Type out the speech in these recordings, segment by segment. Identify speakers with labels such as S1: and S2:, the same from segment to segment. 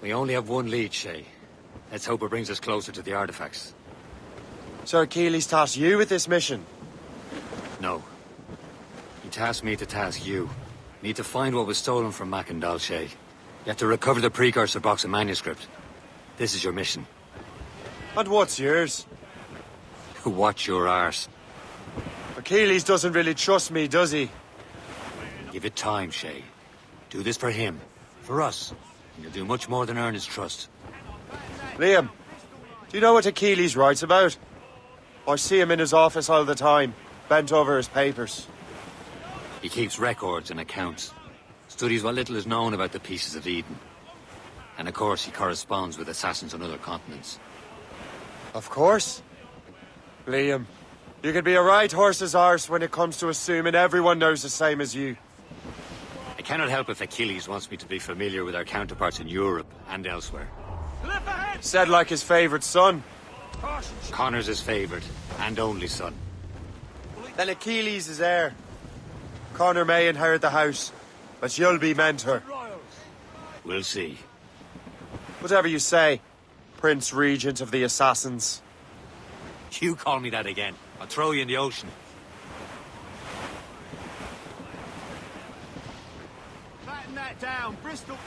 S1: We only have one lead, Shay. Let's hope it brings us closer to the artifacts.
S2: Sir Keeley's tasked you with this mission?
S1: No. He tasked me to task you. Need to find what was stolen from Mac and Shay. You have to recover the precursor box of manuscript. This is your mission.
S2: And what's yours?
S1: Watch your arse.
S2: Achilles doesn't really trust me, does he?
S1: Give it time, Shay. Do this for him. For us. And you'll do much more than earn his trust.
S2: Liam, do you know what Achilles writes about? I see him in his office all the time, bent over his papers.
S1: He keeps records and accounts. Studies what little is known about the pieces of Eden. And of course, he corresponds with assassins on other continents.
S2: Of course. Liam, you can be a right horse's arse when it comes to assuming everyone knows the same as you.
S1: I cannot help if Achilles wants me to be familiar with our counterparts in Europe and elsewhere.
S2: Said like his favourite son.
S1: Connor's his favourite, and only son.
S2: Then Achilles is heir. Connor may inherit the house, but you'll be mentor.
S1: We'll see.
S2: Whatever you say, Prince Regent of the Assassins.
S1: You call me that again, I'll throw you in the ocean.
S3: Batten that down, Bristol.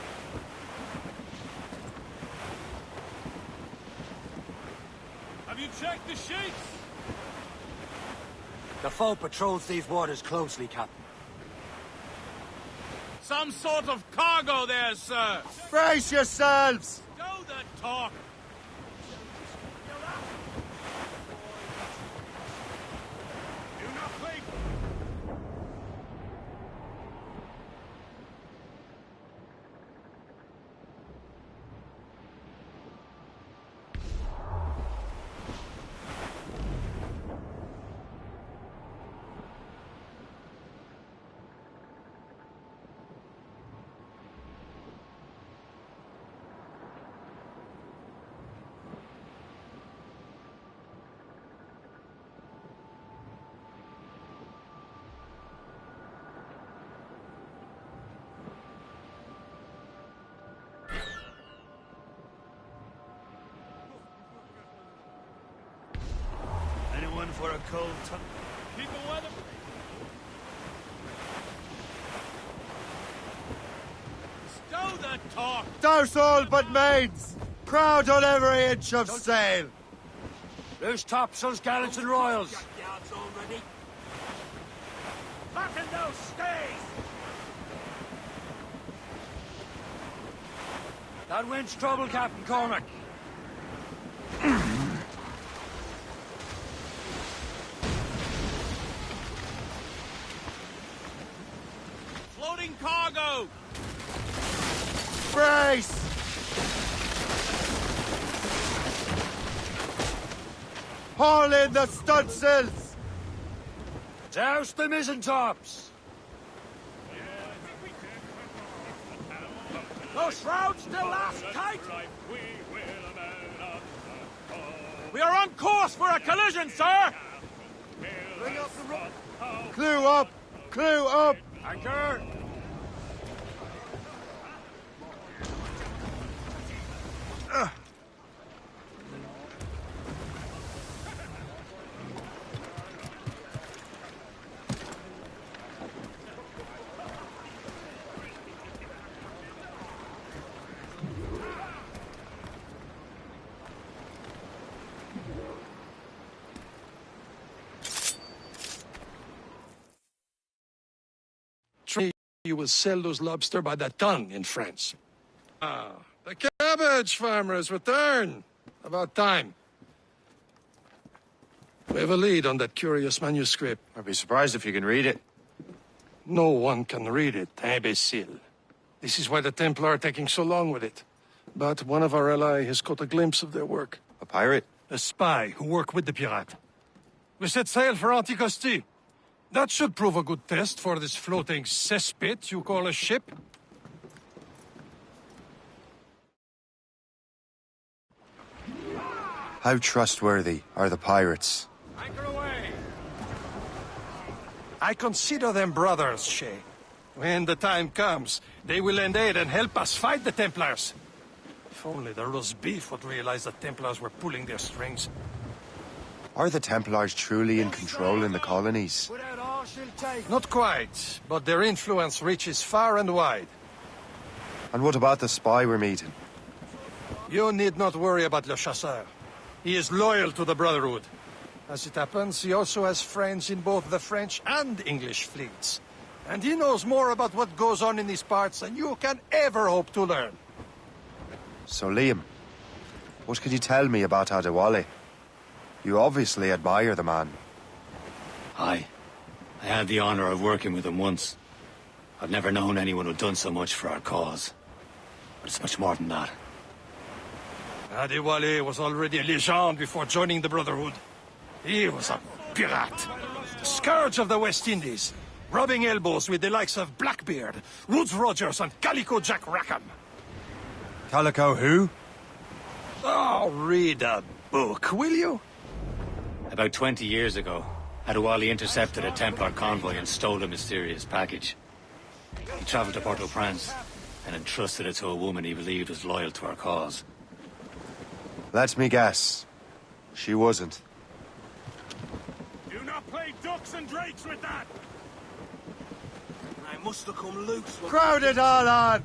S3: Have you checked the sheets?
S1: The foe patrols these waters closely, Captain.
S3: Some sort of cargo there, sir.
S2: Brace yourselves!
S3: Go the talk. Do not blink.
S4: Anyone for a cold tongue?
S3: People weather. Stow the talk.
S2: Douse all but maids! Crowd on every inch of sail!
S1: Loose topsails, gallants and royals.
S3: Yards already. Fasten those stays.
S1: That wind's trouble, Captain Cormac.
S3: Floating cargo.
S2: Brace! Haul in the stunsails!
S1: Douse the mizzentops!
S3: Those shrouds still last tight. We are on course for a collision, sir.
S2: Bring up the rope! Clew up! Clew up!
S1: Anchor!
S5: You will sell those lobster by the ton in France. Ah, the cabbage farmers return. About time. We have a lead on that curious manuscript.
S2: I'd be surprised if you can read it.
S5: No one can read it, imbecile. This is why the Templar are taking so long with it. But one of our allies has caught a glimpse of their work.
S2: A pirate?
S5: A spy who worked with the pirate. We set sail for Anticosti. That should prove a good test for this floating cesspit you call a ship.
S2: How trustworthy are the pirates?
S3: Anchor away.
S5: I consider them brothers, Shay. When the time comes, they will lend aid and help us fight the Templars. If only the roast beef would realize the Templars were pulling their strings.
S2: Are the Templars truly in control in the colonies?
S5: Not quite, but their influence reaches far and wide.
S2: And what about the spy we're meeting?
S5: You need not worry about Le Chasseur. He is loyal to the Brotherhood. As it happens, he also has friends in both the French and English fleets. And he knows more about what goes on in these parts than you can ever hope to learn.
S2: So, Liam, what could you tell me about Adewale? You obviously admire the man.
S1: Aye. I had the honor of working with him once. I've never known anyone who'd done so much for our cause. But it's much more than that.
S5: Adewale was already a legend before joining the Brotherhood. He was a pirate, the scourge of the West Indies, rubbing elbows with the likes of Blackbeard, Woodes Rogers, and Calico Jack Rackham.
S2: Calico who?
S5: Oh, read a book, will you?
S1: About 20 years ago, Adewale intercepted a Templar convoy and stole a mysterious package. He traveled to Port-au-Prince and entrusted it to a woman he believed was loyal to our cause.
S2: Let me guess. She wasn't.
S3: Do not play ducks and drakes with that!
S4: I must have come loose.
S2: Crowd it all on!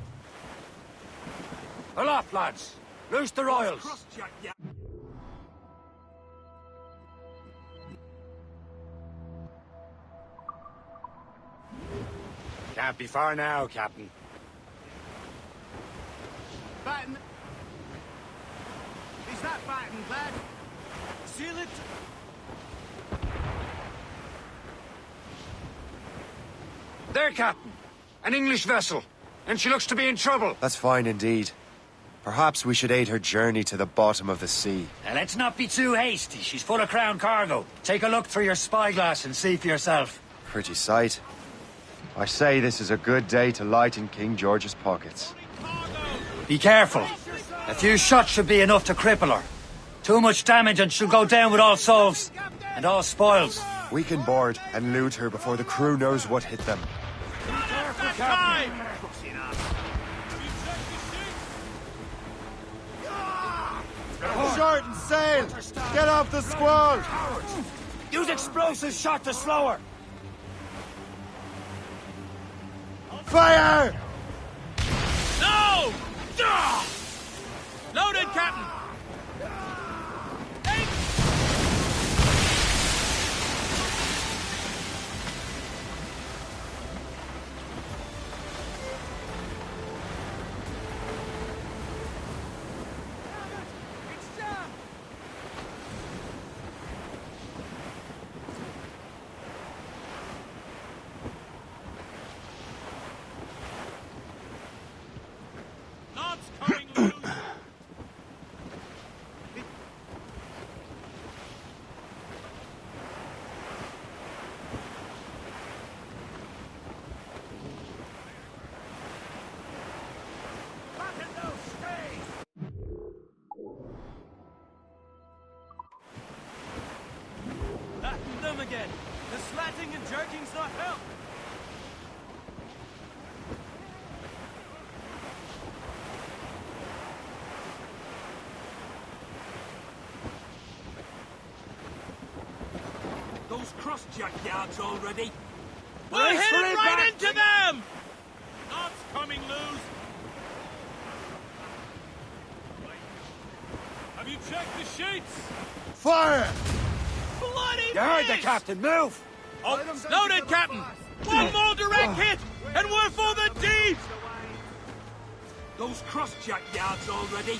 S1: Aloft, lads! Loose the royals! Can't be far now, Captain.
S3: Batten! Is that Batten, lad? Seal it!
S1: There, Captain! An English vessel, and she looks to be in trouble.
S2: That's fine indeed. Perhaps we should aid her journey to the bottom of the sea.
S1: Now, let's not be too hasty. She's full of crown cargo. Take a look through your spyglass and see for yourself.
S2: Pretty sight. I say this is a good day to lighten King George's pockets.
S1: Be careful. A few shots should be enough to cripple her. Too much damage and she'll go down with all souls. And all spoils.
S2: We can board and loot her before the crew knows what hit them.
S3: Time!
S2: Short and sail! Get off the squall!
S1: Use explosive shot to slow her.
S2: Fire!
S3: No! Loaded, Captain! Again. The slatting and jerking's not help. Those cross-jack yards already. We're heading right into them! Knots coming loose. Have you checked the sheets?
S2: Fire!
S3: Bloody
S1: You heard the captain. Move!
S3: Oh, loaded, Captain! One more direct hit, and we're for the deep!
S4: Those cross-jack yards already.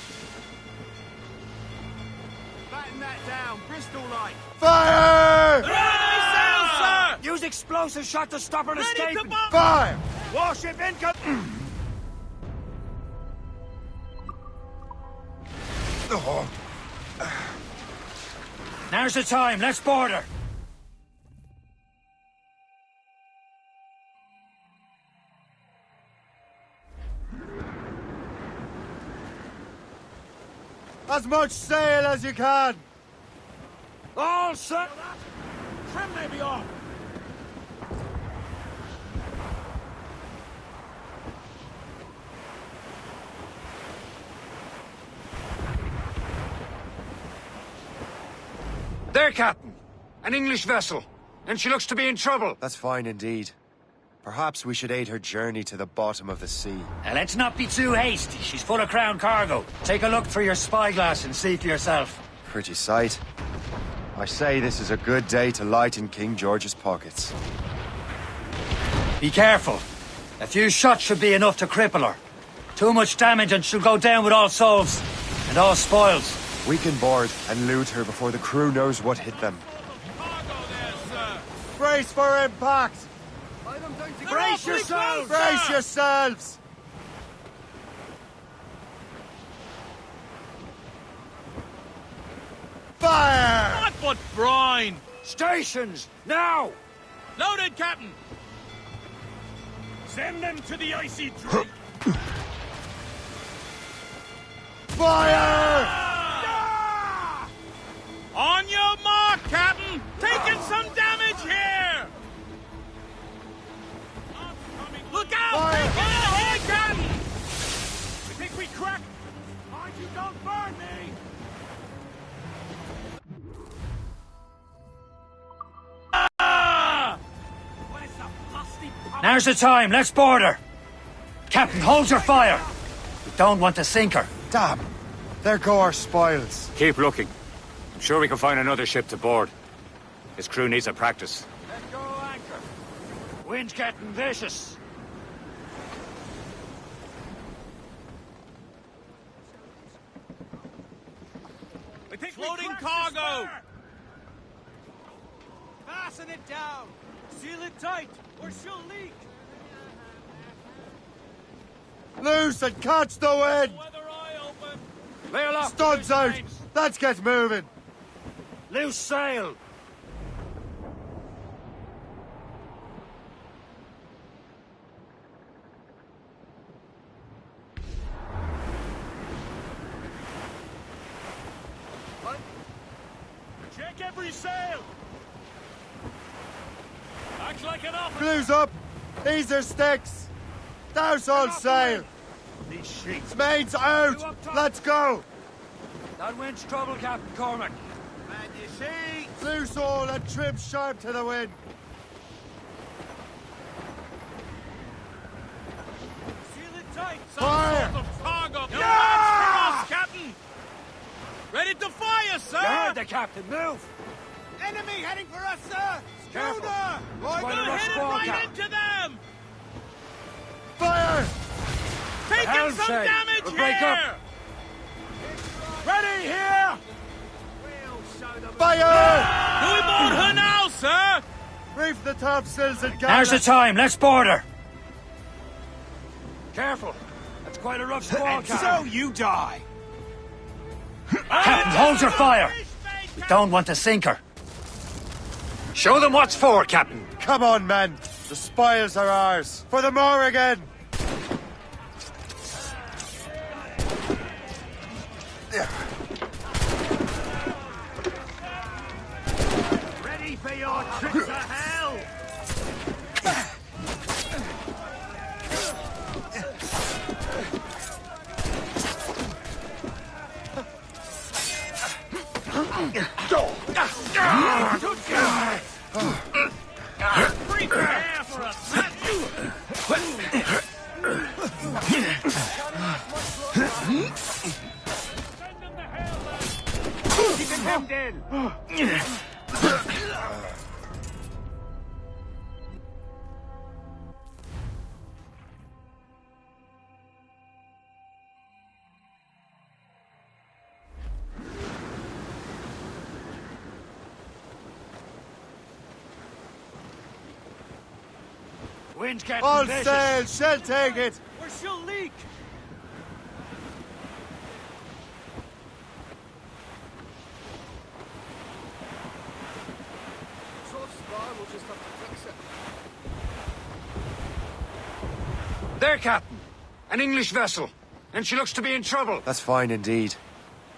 S3: Batten that down, Bristol-like.
S2: Fire!
S3: Ready, sail, sir!
S1: Use explosive shot to stop her
S3: Ready to
S1: escaping.
S3: bomb!
S2: Fire!
S3: Warship incoming!
S2: Oh.
S1: Now's the time. Let's board her.
S2: As much sail as you can!
S3: All set! Trim may be off!
S6: There, Captain. An English vessel. And she looks to be in trouble.
S2: That's fine indeed. Perhaps we should aid her journey to the bottom of the sea.
S1: Now, let's not be too hasty. She's full of crown cargo. Take a look through your spyglass and see for yourself.
S2: Pretty sight. I say this is a good day to lighten King George's pockets.
S1: Be careful. A few shots should be enough to cripple her. Too much damage and she'll go down with all souls. And all spoils.
S2: We can board and loot her before the crew knows what hit them. Brace for impact!
S3: Brace yourselves!
S2: Brace yourselves! Fire!
S3: Not but brine!
S6: Stations! Now!
S3: Loaded, Captain! Send them to the icy drink!
S2: Fire!
S3: On your mark, Captain! Taking some damage here! Look out!
S2: Fire!
S3: Take it ahead, Captain! You think we crack? Mind you don't burn me! Ah! What is the lusty pump?
S1: Now's the time. Let's board her. Captain, hold your fire. We don't want to sink her.
S2: Damn! There go our spoils.
S6: Keep looking. I'm sure we can find another ship to board. His crew needs a practice.
S1: Let go anchor. Wind's getting vicious.
S3: Floating cargo!
S4: Fasten it down! Seal it tight, or she'll leak!
S2: Loose and catch the wind!
S3: Weather eye open!
S6: Lay aloft!
S2: Studs out! Let's get moving!
S1: Loose sail.
S3: Check every sail! Act like an officer!
S2: Blues up! These are sticks! Douse all sail!
S3: These sheets!
S2: Mains out! Let's go!
S1: That wind's trouble, Captain Cormac.
S3: Man, you see!
S2: Loose all and trim sharp to the wind!
S4: Seal it tight!
S2: Fire!
S3: Sort of cargo! No match for us, Captain! Ready to fire, sir!
S1: You heard the captain. Move.
S4: Enemy heading for us, sir!
S1: Careful.
S4: Schooner!
S1: Quite
S3: We're
S1: a rough
S3: headed
S1: squall,
S3: right
S1: Captain.
S3: into them!
S2: Fire!
S3: Taking
S1: helm
S3: some
S1: say,
S3: damage
S1: we'll
S3: here!
S1: break up.
S3: Ready here!
S2: Fire!
S3: Do we board her now, sir?
S2: Reef the topsails and
S1: Now's the
S2: gallants!
S1: time. Let's board her. Careful. That's quite a rough squall, Captain.
S3: you die!
S1: Captain, hold your fire. We don't want to sink her.
S6: Show them what's for, Captain.
S2: Come on, men! The spoils are ours! For the more again!
S3: Ready for your trip to hell! Prepare for a Keeping hemmed in!
S1: Wind's getting
S2: All
S1: vicious.
S2: sail! She'll take it!
S4: Or she'll leak!
S6: There, Captain. An English vessel. And she looks to be in trouble.
S2: That's fine indeed.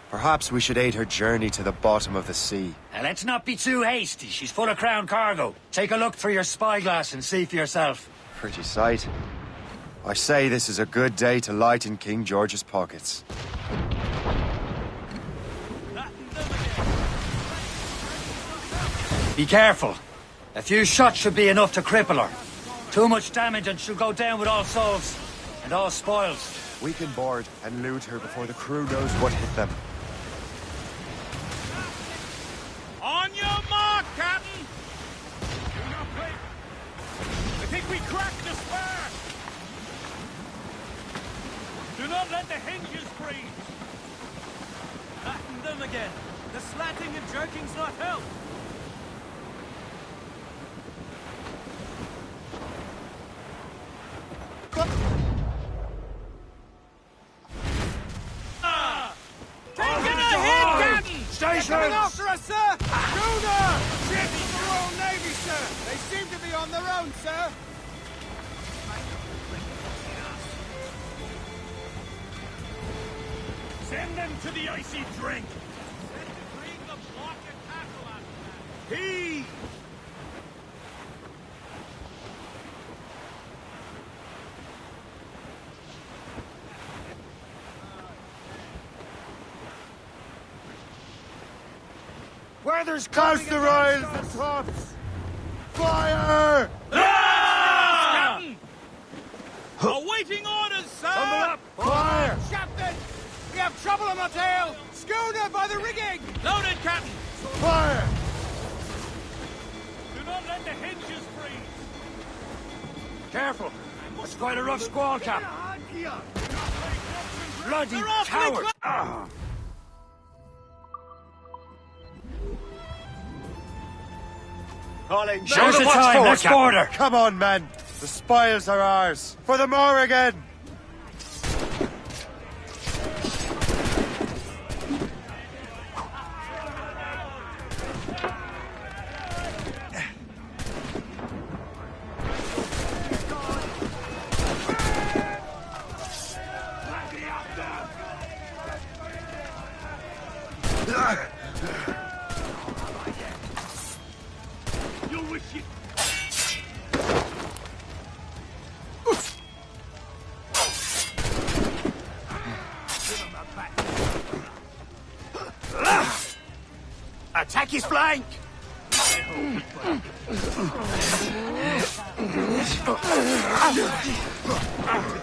S2: Perhaps we should aid her journey to the bottom of the sea.
S1: Now, let's not be too hasty. She's full of crown cargo. Take a look through your spyglass and see for yourself.
S2: Pretty sight. I say this is a good day to lighten King George's pockets.
S1: Be careful. A few shots should be enough to cripple her. Too much damage and she'll go down with all souls. And all spoils.
S2: We can board and loot her before the crew knows what hit them.
S3: On your mark, Captain! I think we cracked the spur! Do not let the hinges freeze!
S4: Flatten them again. The slatting and jerking's not help.
S3: Taking a hit, Captain!
S4: They're coming after us, sir! Schooner! Ships of the Royal Navy, sir! They seem to be on their own, sir!
S3: Send them to the icy drink! Send the green the block and tackle after that! Heave!
S2: Where there's cast the royals and tops! Fire!
S3: Captain! Awaiting orders, sir!
S2: Up! Fire!
S4: Captain! We have trouble on our tail! Schooner by the rigging!
S3: Loaded, Captain!
S2: Fire!
S3: Do not let the hinges freeze!
S1: Careful. It's quite a rough squall, Cap. Bloody
S3: They're awfully
S1: coward!
S2: Calling
S1: Show the time, let's board her!
S2: Come on, men! The spoils are ours! For the more again!
S3: You'll wish you... Attack his flank!
S4: To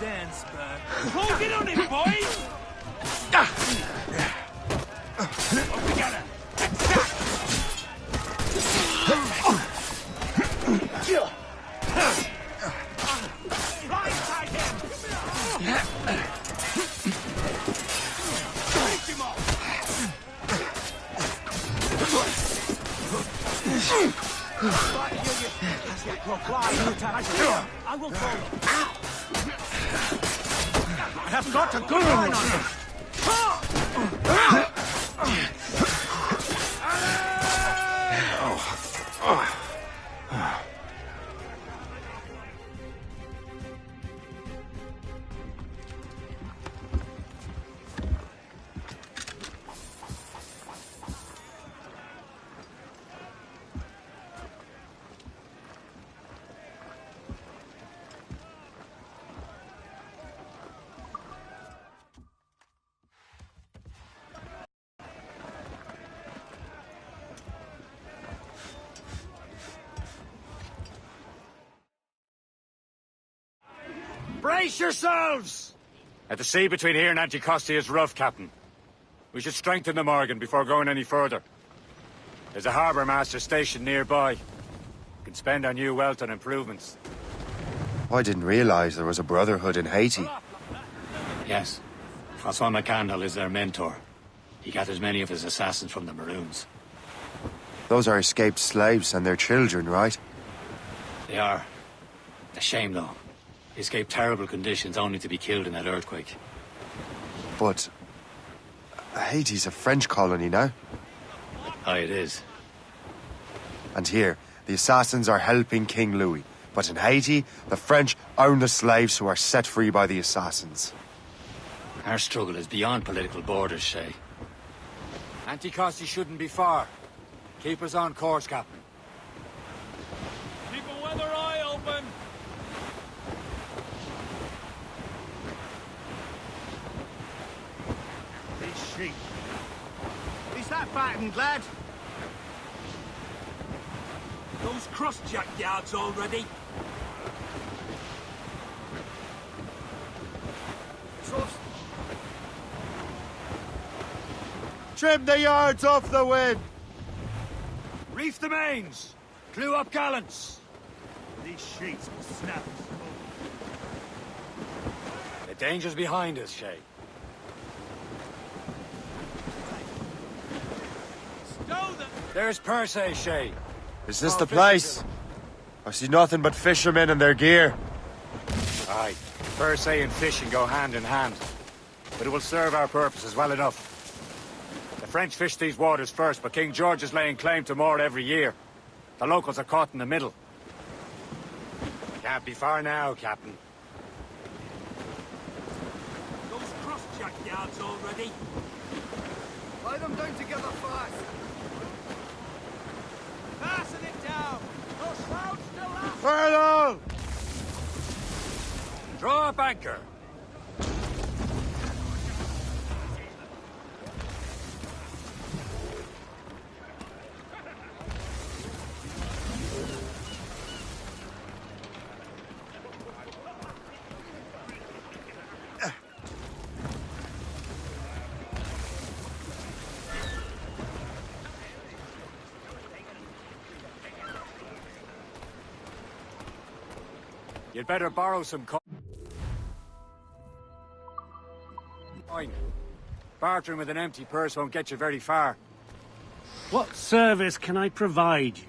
S4: dance, Bert.
S3: Hold it on him, boys! Up together! Blindside him! Finish him off!
S4: I will follow. I have got a good line on him.
S3: Brace yourselves!
S1: The sea between here and Anticosti is rough, Captain. We should strengthen the Morgan before going any further. There's a harbour master stationed nearby. We can spend our new wealth on improvements.
S2: I didn't realize there was a brotherhood in Haiti.
S1: Yes. Francois McCandle is their mentor. He gathers many of his assassins from the Maroons.
S2: Those are escaped slaves and their children, right?
S1: They are. A shame, though. They escaped terrible conditions only to be killed in that earthquake.
S2: But Haiti's a French colony now.
S1: Aye, it is.
S2: And here, the assassins are helping King Louis. But in Haiti, the French own the slaves who are set free by the assassins.
S1: Our struggle is beyond political borders, Shay.
S6: Anticosti shouldn't be far. Keep us on course, Captain.
S3: Keep a weather eye open!
S4: These sheep. Is that fattened, lad?
S3: Those cross-jack yards already.
S2: Trim the yards off the wind!
S6: Reef the mains! Clew up gallants!
S3: These sheets will snap.
S6: The danger's behind us, Shay.
S3: Stow them!
S6: There's Persay, Shay.
S2: Is this
S6: Oh,
S2: the
S6: fishing
S2: place? I see nothing but fishermen and their gear.
S6: Aye, Persay and fishing go hand in hand. But it will serve our purposes well enough. The French fish these waters first, but King George is laying claim to more every year. The locals are caught in the middle. Can't be far now, Captain.
S3: Those cross-jack yards already.
S4: Lay them down together fast. Fasten it down. Those shrouds still up.
S2: Furlong!
S6: Draw up anchor. You'd better borrow some coin. Bartering with an empty purse won't get you very far.
S7: What service can I provide you?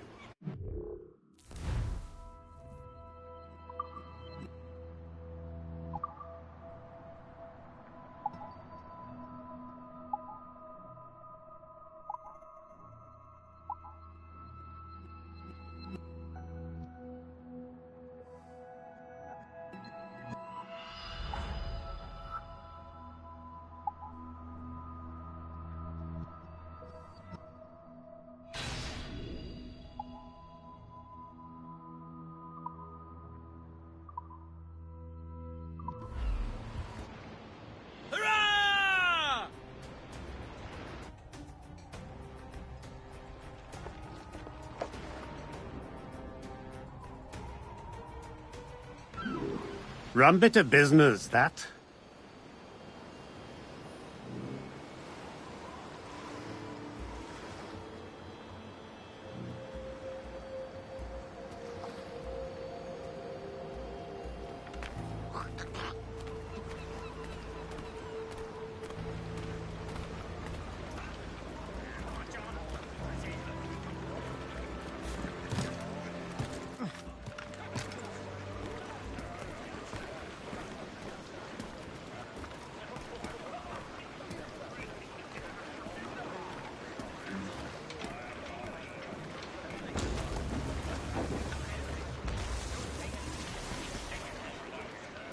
S3: Hurrah!
S7: Rum bit of business, that.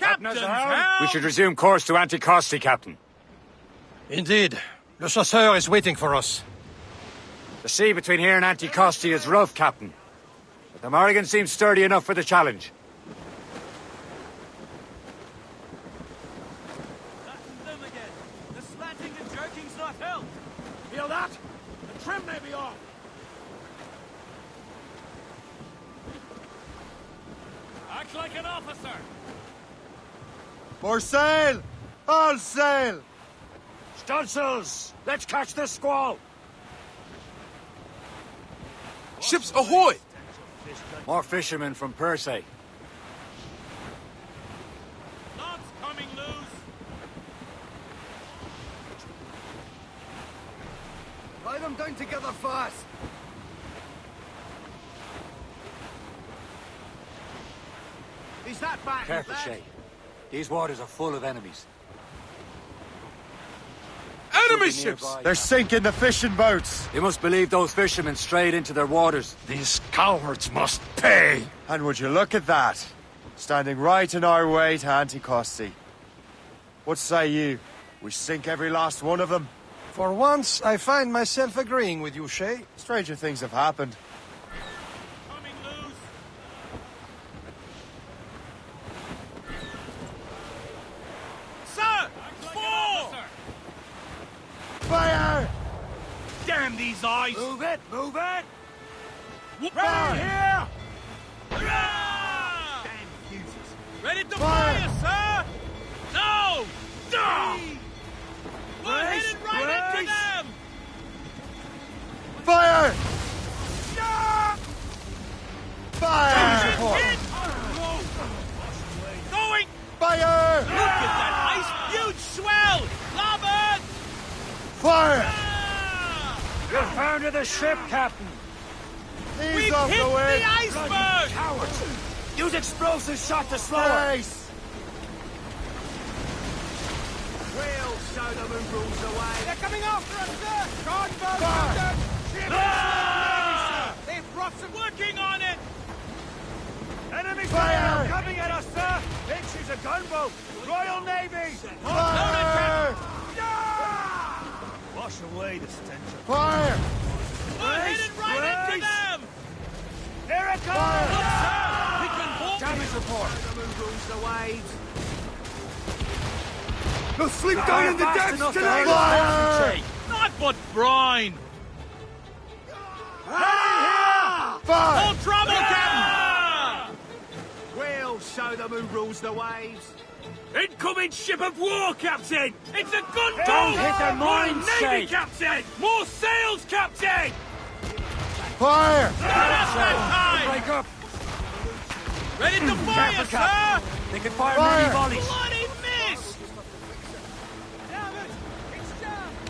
S3: Captain's help!
S6: We should resume course to Anticosti, Captain.
S5: Indeed. Le Chasseur is waiting for us.
S6: The sea between here and Anticosti is rough, Captain. But the Morrigan seems sturdy enough for the challenge.
S3: Flatten them again. The slatting and jerking's not help. Feel that? The trim may be off. Act like an officer.
S2: More sail! All sail!
S6: Stunsails! Let's catch this squall!
S4: Ships ahoy!
S6: More fishermen from Persay.
S3: Knots coming loose.
S4: Lay them down together fast.
S3: Is that back?
S6: Careful, Shay. These waters are full of enemies.
S4: Enemy
S6: Something
S4: ships!
S6: nearby.
S2: They're sinking the fishing boats!
S6: You must believe those fishermen strayed into their waters.
S5: These cowards must pay!
S2: And would you look at that? Standing right in our way to Anticosti. What say you? We sink every last one of them?
S5: For once, I find myself agreeing with you, Shay.
S2: Stranger things have happened.
S3: Coming loose. Sir! Fall!
S2: Fire!
S3: Damn these eyes!
S6: Move it! Move it!
S3: Right here! Damn fuses. Ready to fire, sir? No! No! We're headed right into them!
S2: Fire! Fire!
S3: Hit! Going!
S2: Fire!
S3: Look at that ice! Huge swell! Larboard!
S2: Fire!
S3: Ah!
S6: You're founded the ship, Captain!
S2: Ease
S3: We've
S2: off
S3: hit
S2: the way!
S3: the iceberg!
S6: Cowards! Use explosive shot to slow her!
S2: Nice!
S3: We'll show them who rules the way!
S4: They're coming after us, sir! Gunboat,
S2: Fire!
S4: captain! Ship
S3: Ah!
S4: is They've brought some...
S3: Working on it!
S6: Enemy
S2: Fire!
S6: fire coming at us, sir! Think she's a gunboat! Royal Navy!
S2: Fire!
S6: Wash away the stench of...
S2: Fire!
S3: We're headed right into them!
S6: Here it comes!
S3: Look, sir! We can hold
S6: Damage report!
S3: who rules the waves!
S2: They'll sleep down in the
S6: Fast
S2: decks
S6: enough to
S2: tonight!
S6: hold
S2: Fire!
S6: the
S3: Not but brine!
S2: Fire!
S3: All trouble, Captain! We'll show them who rules the waves. Incoming ship of war, Captain! It's a gunboat!
S6: Don't hit their
S3: More
S6: mines,
S3: Navy,
S6: Shay.
S3: Captain! More sails, Captain!
S2: Fire!
S6: Break up!
S3: Ready to fire,
S6: Careful,
S3: sir!
S6: Captain. They can fire
S2: Fire.
S6: many volleys!
S3: Bloody miss!
S4: Damn it! It's jammed!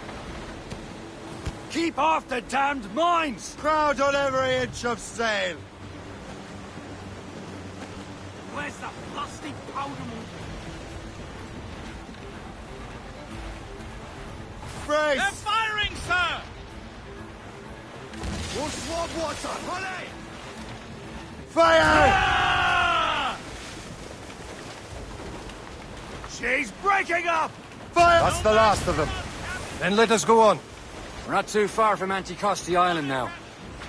S6: Keep off the damned mines!
S2: Crowd on every inch of sail!
S3: Where's the plastic powder moon?
S2: Brace!
S3: They're firing, sir!
S2: Fire!
S3: Ah!
S6: She's breaking up!
S2: Fire! That's the last of them.
S5: Then let us go on.
S6: We're not too far from Anticosti Island now.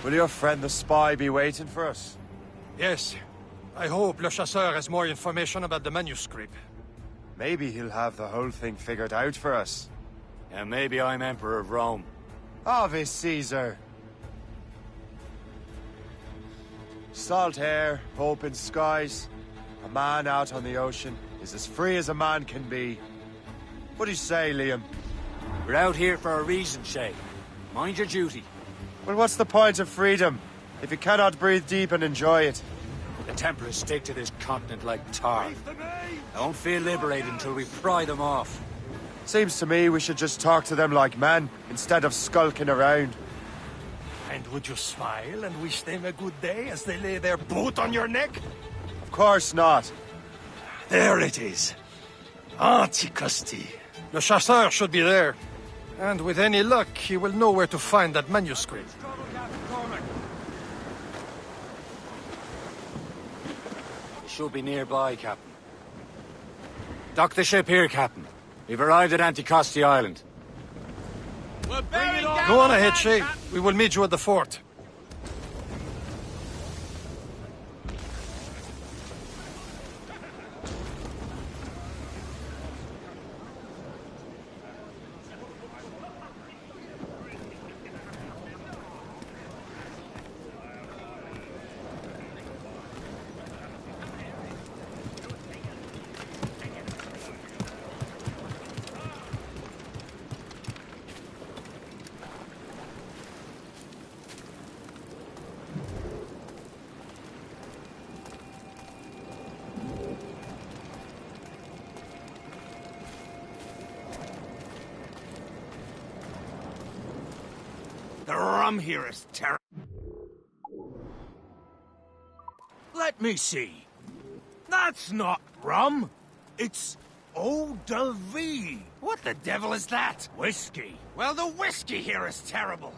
S2: Will your friend the spy be waiting for us?
S5: Yes. I hope Le Chasseur has more information about the manuscript.
S2: Maybe he'll have the whole thing figured out for us.
S6: And maybe I'm Emperor of Rome.
S2: Ave Caesar! Salt air, open skies. A man out on the ocean is as free as a man can be. What do you say, Liam?
S6: We're out here for a reason, Shay. Mind your duty.
S2: Well, what's the point of freedom if you cannot breathe deep and enjoy it?
S6: The Templars stick to this continent like tar. I won't feel liberated until we pry them off.
S2: Seems to me we should just talk to them like men, instead of skulking around.
S5: And would you smile and wish them a good day as they lay their boot on your neck?
S2: Of course not.
S5: There it is. Anticosti. Le Chasseur should be there. And with any luck, he will know where to find that manuscript.
S6: It should be nearby, Captain. Dock the ship here, Captain. We've arrived at Anticosti Island.
S3: We're bearing down
S5: Go on
S3: the
S5: ahead,
S3: land,
S5: Shay.
S3: Captain.
S5: We will meet you at the fort.
S3: The rum here is terrible. Let me see. That's not rum. It's eau de vie. What the devil is that? Whiskey. Well, the whiskey here is terrible.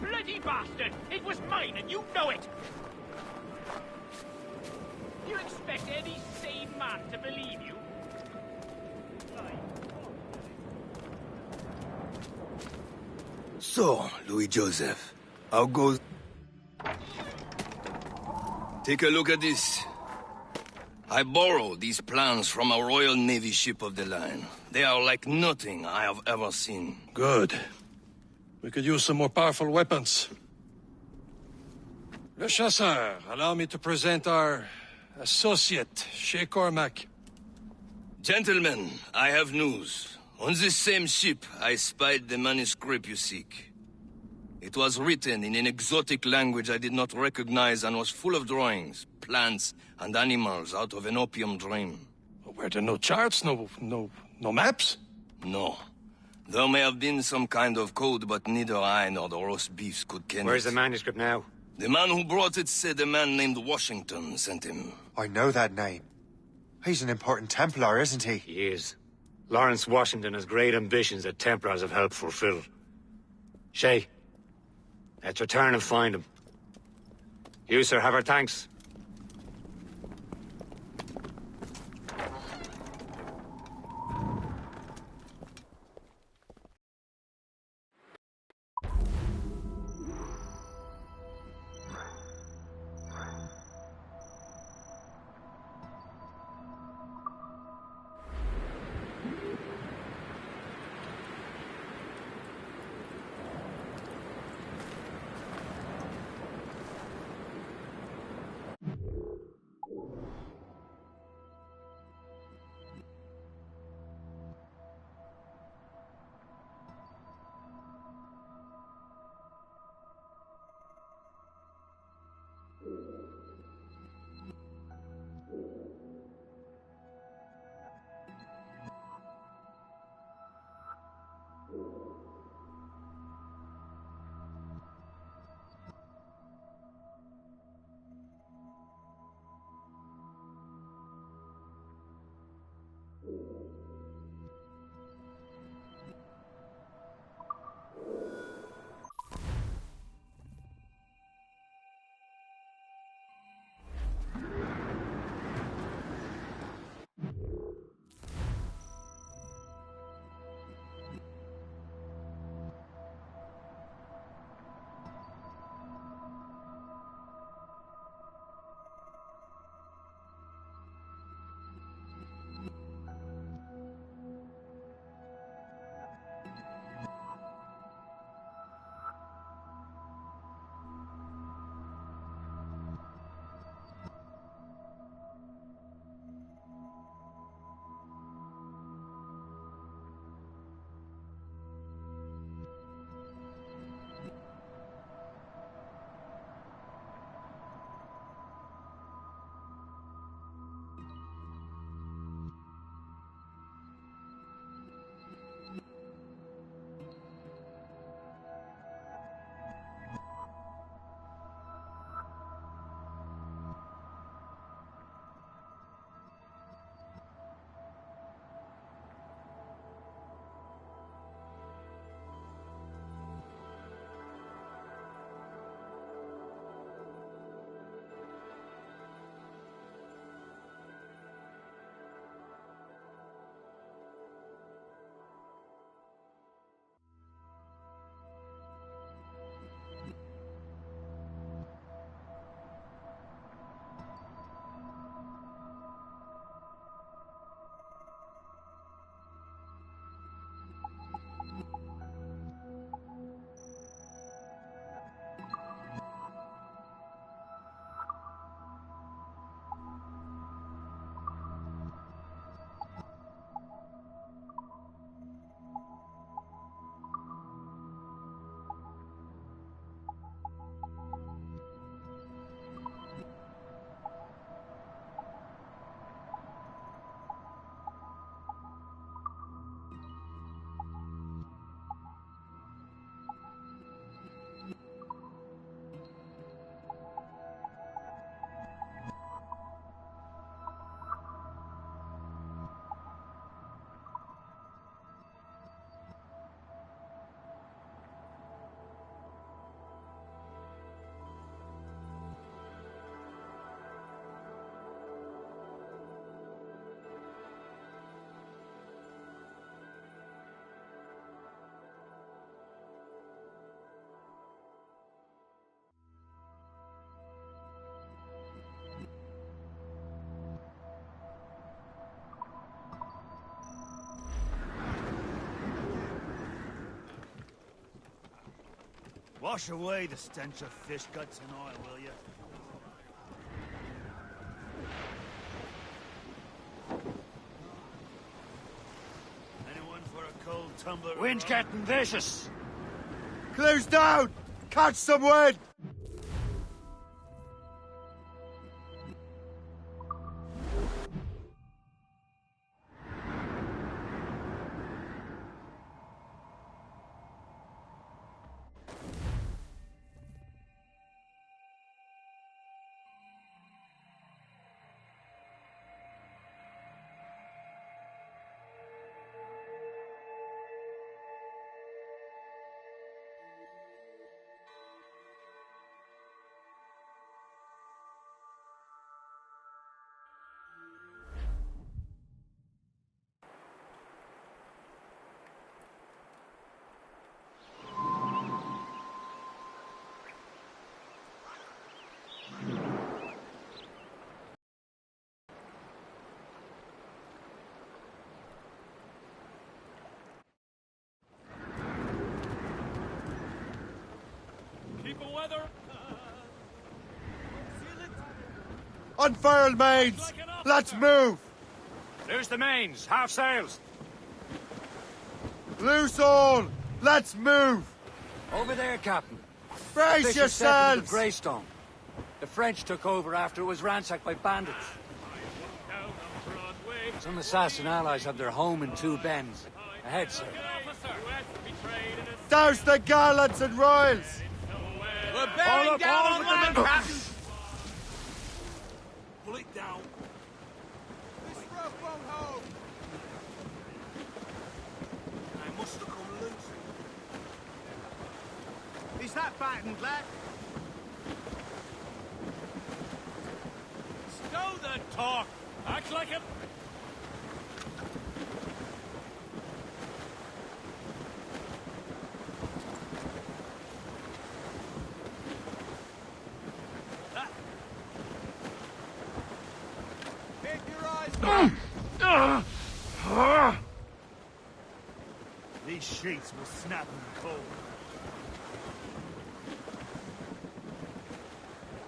S3: Bloody bastard! It was mine, and you know it!
S8: expect any sane man to believe you?
S9: So, Louis Joseph, how goes... Take a look at this. I borrowed these plans from a Royal Navy ship of the line. They are like nothing I have ever seen.
S5: Good. We could use some more powerful weapons. Le Chasseur, allow me to present our associate, Shay Cormac.
S9: Gentlemen, I have news. On this same ship, I spied the manuscript you seek. It was written in an exotic language I did not recognize and was full of drawings, plants, and animals out of an opium dream.
S5: Were there no charts, no maps?
S9: No. There may have been some kind of code, but neither I nor the roast beefs could ken
S6: Where's
S9: it.
S6: the manuscript now?
S9: The man who brought it said a man named Washington sent him.
S2: I know that name. He's an important Templar, isn't he?
S6: He is. Lawrence Washington has great ambitions that Templars have helped fulfill. Shay, let's return and find him. You, sir, have our thanks.
S3: Wash away the stench of fish guts and oil, will you? Anyone for a cold tumbler?
S7: Wind's getting vicious.
S2: Clews down! Catch some wind! Unfurl mains! Let's move!
S6: Loose the mains, half sails.
S2: Loose all! Let's move!
S7: Over there, Captain.
S2: Brace
S7: Fisher settlement of
S2: yourselves!
S7: Greystone. The French took over after it was ransacked by bandits. Some assassin allies have their home in Two Bends. Ahead, sir.
S2: Douse the gallants and royals!
S4: We're bearing down on land, Captain!
S3: Pull it down.
S4: This rope won't hold!
S3: I must have come loose.
S4: Is that battened, lad?
S3: Stow the talk. Act like it.
S4: Keep your eyes down!
S3: These sheets will snap in the cold.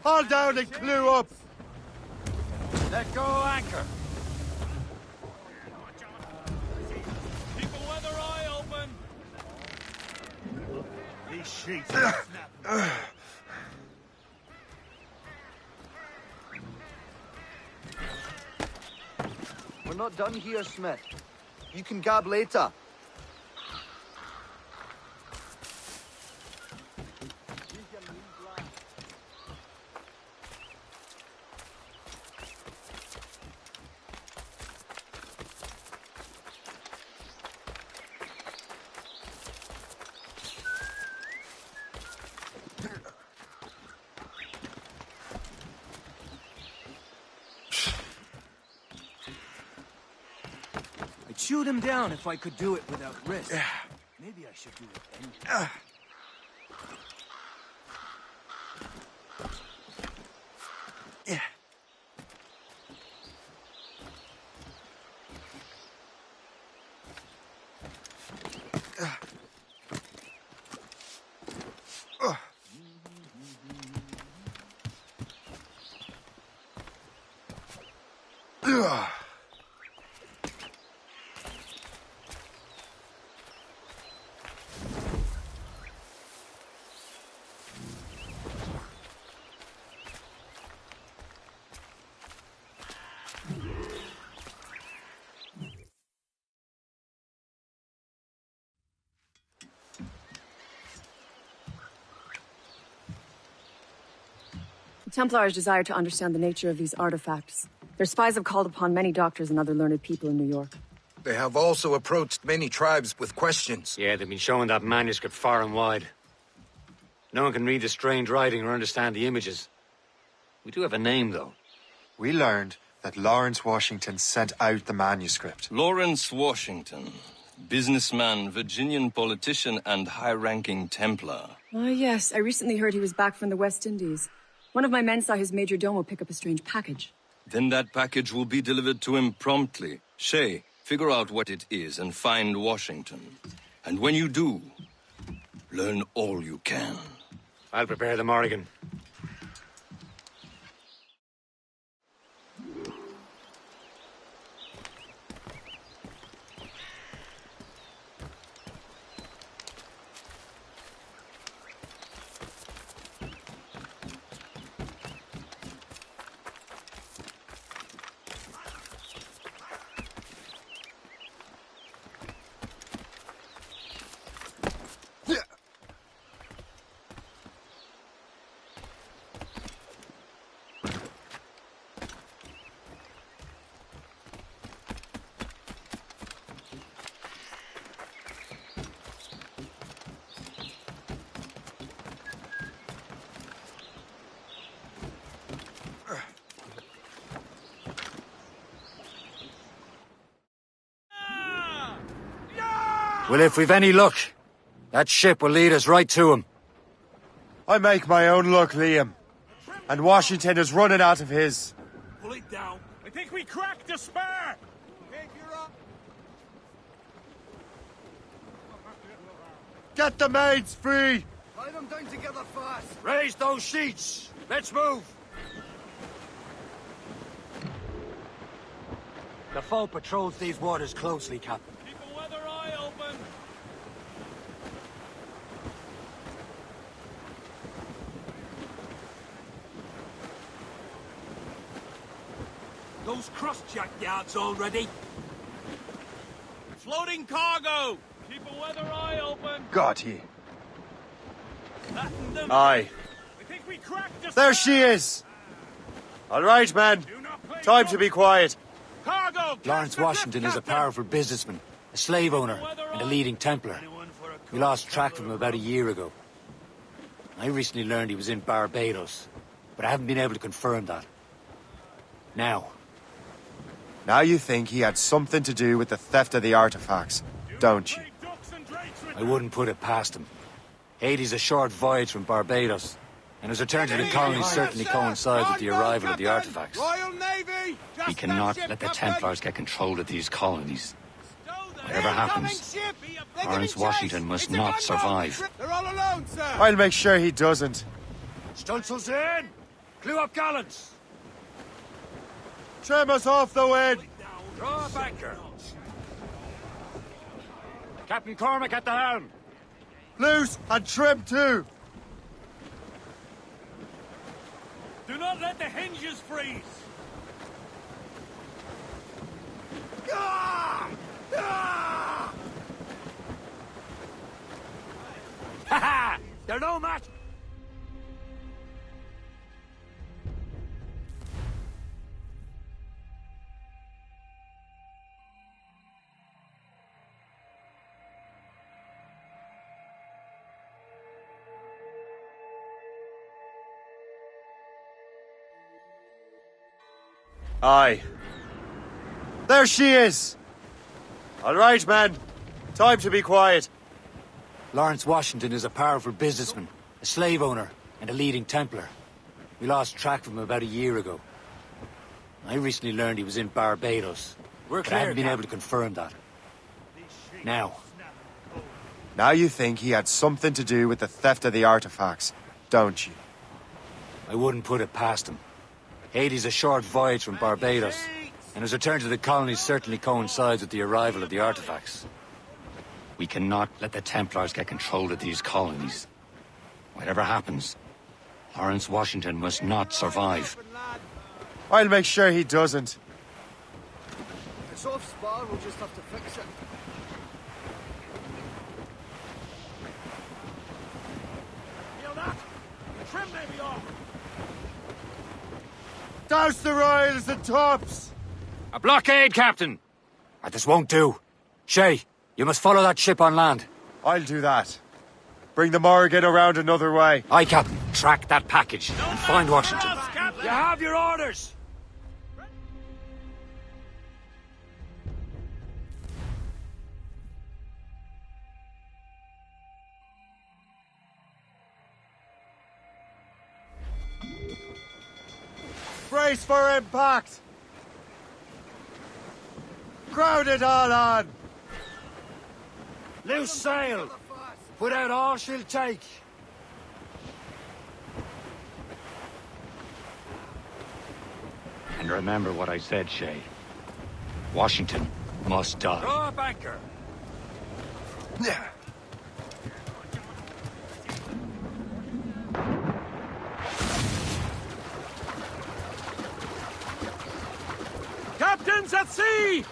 S2: Haul down and clew up!
S7: Let go anchor.
S3: Keep a weather eye open. These sheets will snap.
S10: We're not done here, Smith. You can gab later.
S11: I'd shoot him down if I could do it without risk. Maybe I should do it anyway.
S12: The Templars desire to understand the nature of these artifacts. Their spies have called upon many doctors and other learned people in New York.
S13: They have also approached many tribes with questions.
S1: Yeah, they've been showing that manuscript far and wide. No one can read the strange writing or understand the images. We do have a name, though.
S2: We learned that Lawrence Washington sent out the manuscript.
S9: Lawrence Washington. Businessman, Virginian politician, and high-ranking Templar.
S12: Ah, yes. I recently heard he was back from the West Indies. One of my men saw his major domo pick up a strange package.
S9: Then that package will be delivered to him promptly. Shay, figure out what it is and find Washington. And when you do, learn all you can.
S6: I'll prepare the Morrigan. Well, if we've any luck, that ship will lead us right to him.
S2: I make my own luck, Liam. And Washington is running out of his.
S3: Pull it down. I think we cracked the spur!
S2: Get the maids free!
S10: Tie them down together fast.
S5: Raise those sheets. Let's move.
S6: The foe patrols these waters closely, Captain.
S3: Keep a weather eye open. Those cross-jack yards all ready? Floating cargo! Keep a weather eye open.
S2: Got ye.
S3: Latin them.
S2: Aye.
S3: I think we cracked the
S2: There
S3: spur.
S2: she is! All right, men. Time to be quiet.
S3: Cargo!
S6: Lawrence Washington is a powerful businessman, a slave owner, and a leading Templar. We lost track of him about a year ago. I recently learned he was in Barbados, but I haven't been able to confirm that. Now
S2: you think he had something to do with the theft of the artifacts, don't you?
S6: I wouldn't put it past him. Haiti's a short voyage from Barbados, and his return to the colony certainly coincides with the arrival of the artifacts.
S4: Royal Navy!
S1: We cannot let the Templars get control of these colonies. Whatever happens, Lawrence Washington must not survive.
S4: They're all alone, sir!
S2: I'll make sure he doesn't.
S5: Stunsails in. Clew up gallants.
S2: Trim us off the wind!
S5: Draw a anchor. Captain Cormac at the helm.
S2: Loose and trim too!
S3: Do not let the hinges freeze!
S5: Ha ha! They're no match.
S2: Aye. There she is! All right, men. Time to be quiet.
S6: Lawrence Washington is a powerful businessman, a slave owner, and a leading Templar. We lost track of him about a year ago. I recently learned he was in Barbados, but I haven't been able to confirm that.
S2: Now you think he had something to do with the theft of the artifacts, don't you?
S6: I wouldn't put it past him. Haiti's a short voyage from Barbados, and his return to the colonies certainly coincides with the arrival of the artifacts.
S1: We cannot let the Templars get control of these colonies. Whatever happens, Lawrence Washington must not survive.
S2: I'll make sure he doesn't.
S10: If it's off spar, we'll just have to fix it.
S3: Feel that? Trim maybe off!
S2: Douse the royals and tops!
S6: A blockade, Captain! This won't do. Shay, you must follow that ship on land.
S2: I'll do that. Bring the Morrigan around another way.
S6: Aye, Captain. Track that package and find Washington.
S5: You have your orders.
S2: Brace for impact! Crowd it all on!
S5: Loose sail. Put out all she'll take.
S1: And remember what I said, Shay. Washington must die.
S6: Draw up anchor.
S13: Yeah.
S3: Captains at sea!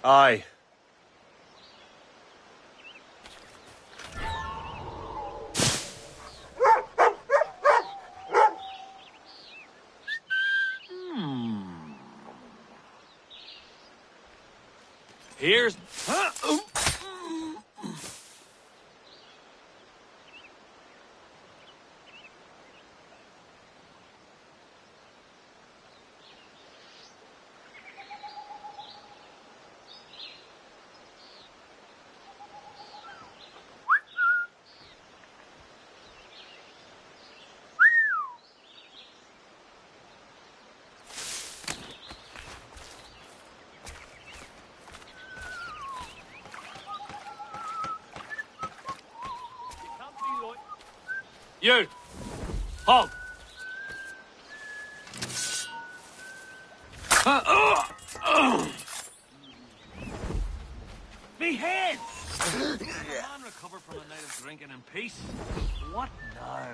S2: Aye.
S3: Here's... You! Halt! Me head! Can a man recover from a night of drinking in peace? What now?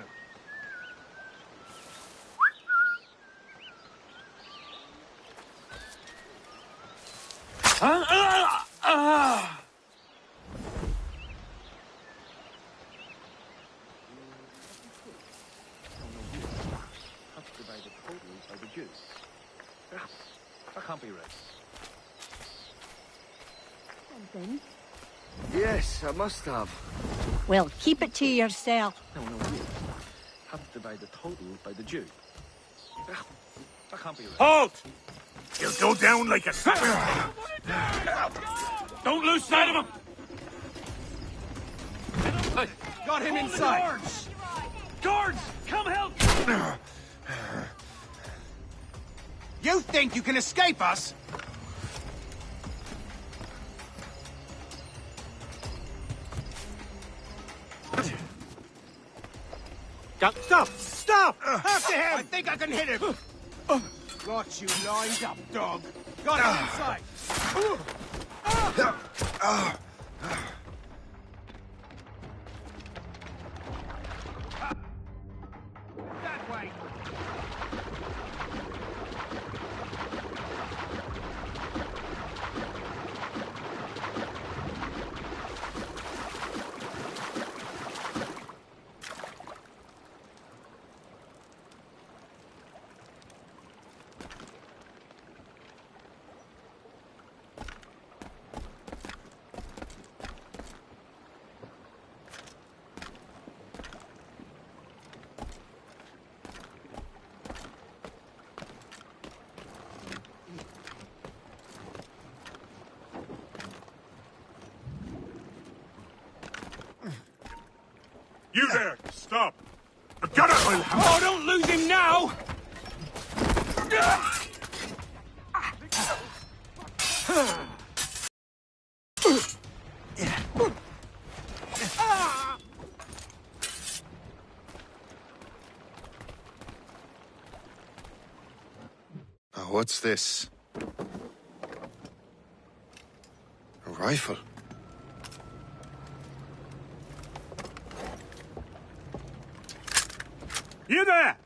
S11: That can't be right.
S10: Something? Yes, I must have.
S14: Well, keep it to yourself.
S11: No, you. Have to divide the total by the Jew. That can't be right.
S3: Halt! He'll go down like a sack. Don't lose sight of him!
S4: Got him inside!
S3: Guards! Come help!
S4: You think you can escape us?
S3: Stop! Stop!
S4: After him! I think I can hit him! Got you lined up, dog. Got him inside! That way!
S3: You there! Stop! I got it! Oh, don't lose him now!
S2: What's this? A rifle.
S7: You there!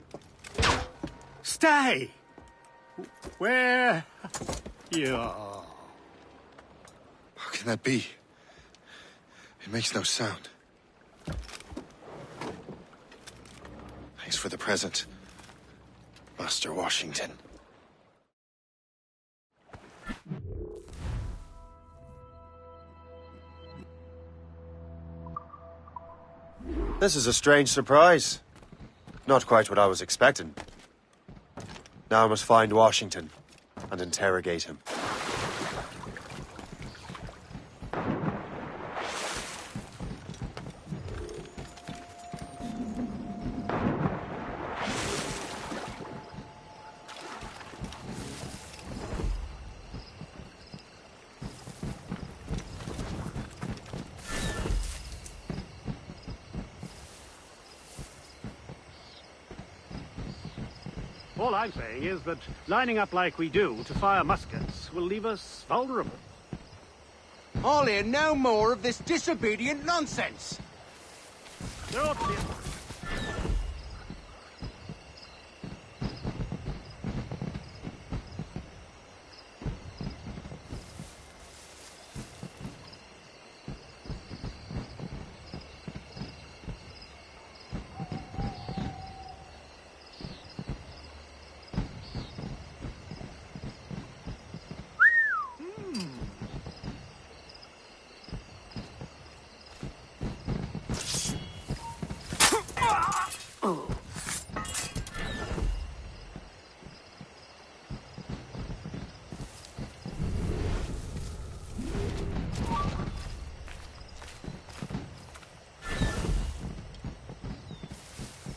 S7: Stay! Where you are?
S2: How can that be? It makes no sound. Thanks for the present, Master Washington. This is a strange surprise. Not quite what I was expecting. Now I must find Washington and interrogate him.
S7: All I'm saying is that lining up like we do to fire muskets will leave us vulnerable.
S3: I'll hear no more of this disobedient nonsense.
S7: There ought to be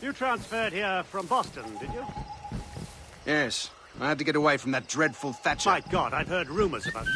S7: You transferred here from Boston, did you?
S3: Yes, I had to get away from that dreadful Thatcher.
S7: My God, I've heard rumors about...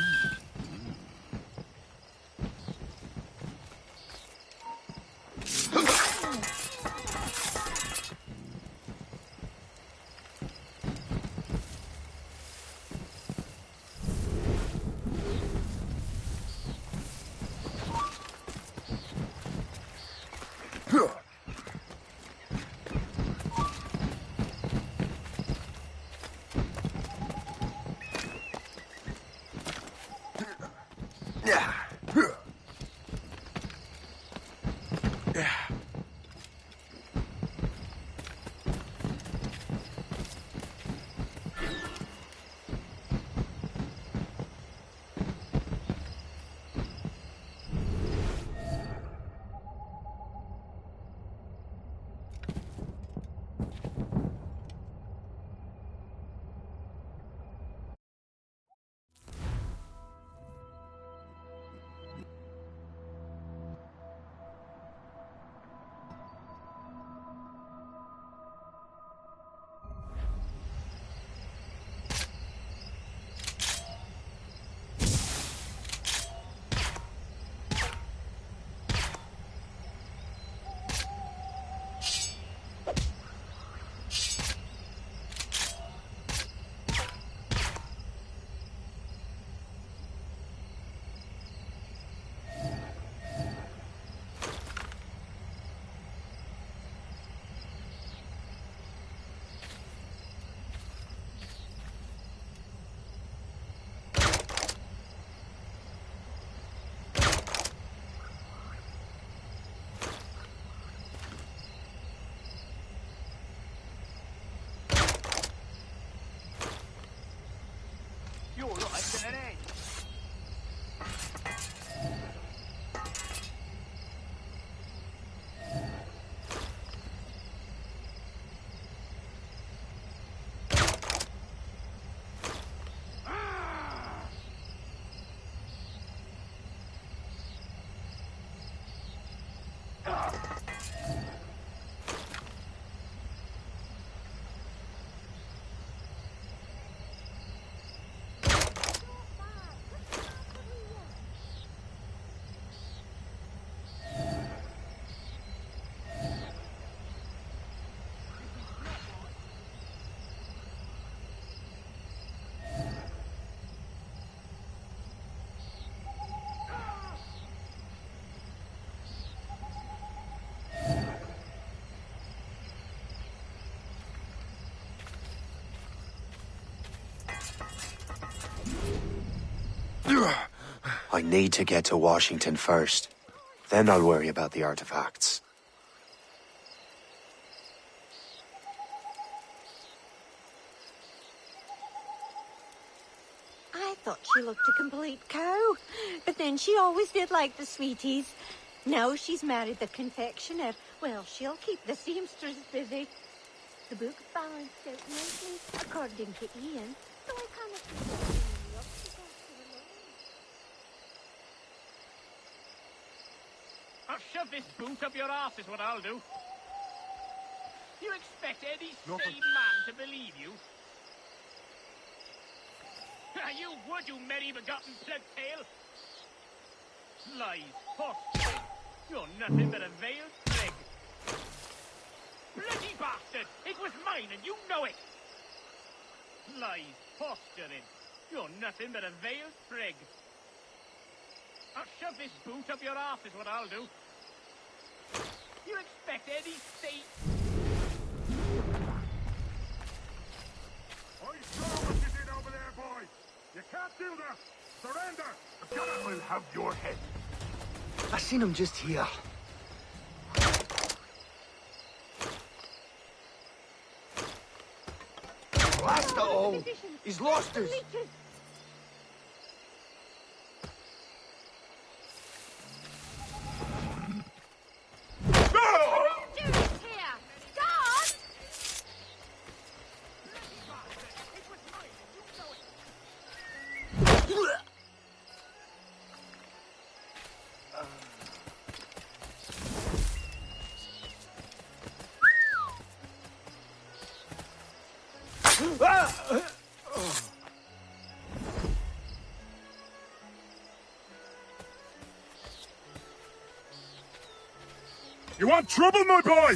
S2: I need to get to Washington first. Then I'll worry about the artifacts.
S14: I thought she looked a complete cow, but then she always did like the sweeties. Now she's married the confectioner. Well, she'll keep the seamstress busy. The book balanced out nicely, according to Ian, so I kind of think that the obstacles to the road.
S8: I'll shove this boot up your arse is what I'll do. You expect any sane man to believe you? You would, you merry-begotten bloodtail! Lies, horse. You're nothing but a veiled prig. Bloody bastard! It was mine and you know it! Lies, posturing. You're nothing but a veiled prig. I'll shove this boot up your arse is what I'll do. You expect any state...
S15: I saw what you did over there, boy! You can't do that! Surrender! The gunner will have your head.
S10: I seen him just here. Blast it all! He's lost us!
S15: You want trouble, my boy?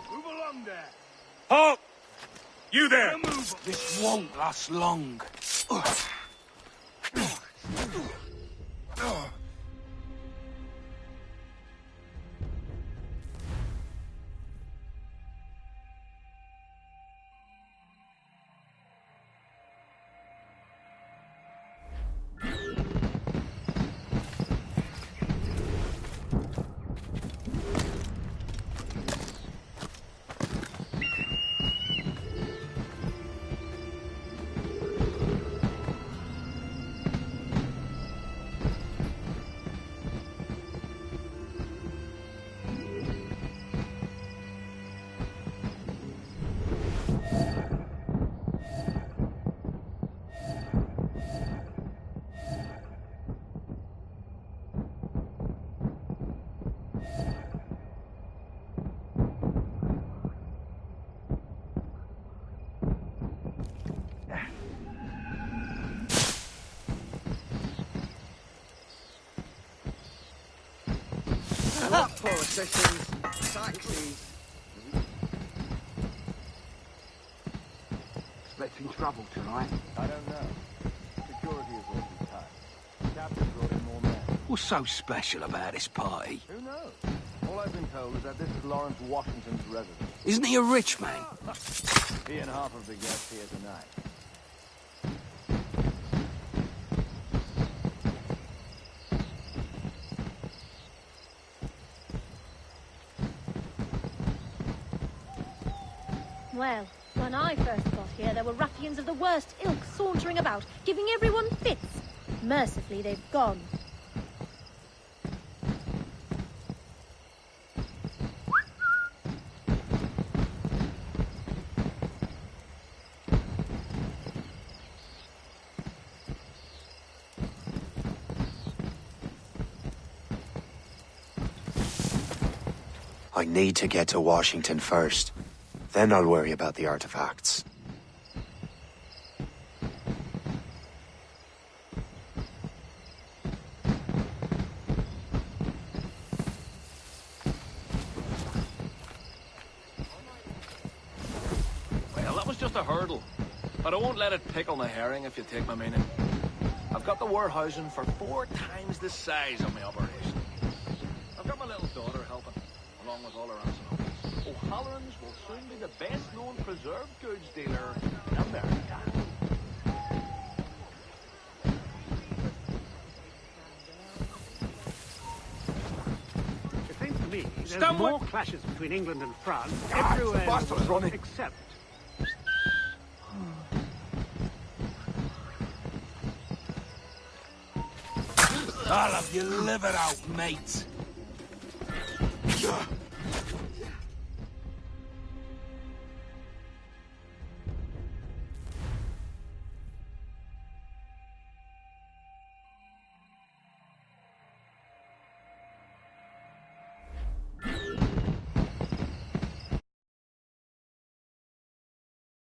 S3: Move along there.
S15: Halt! You there!
S3: This won't last long.
S10: Politicians, taxis.
S3: Expecting trouble tonight?
S10: I don't know. Security is all too tight. The captain brought in more men.
S3: What's so special about this party?
S10: Who knows? All I've been told is that this is Lawrence Washington's residence.
S3: Isn't he a rich man?
S10: He and half of the guests here tonight.
S16: Well, when I first got here, there were ruffians of the worst ilk sauntering about, giving everyone fits. Mercifully, they've gone.
S2: I need to get to Washington first. Then I'll worry about the artifacts.
S17: just a hurdle. But I won't let it pickle my herring, if you take my meaning. I've got the warehousing for 4 times the size of my operation. I've got my little daughter helping, along with all her aunts and uncles. O'Halloran's will soon be the best-known preserved goods dealer in America.
S7: It seems to me there's more clashes between England and France everywhere in the world except...
S3: I'll have you live it out, mate.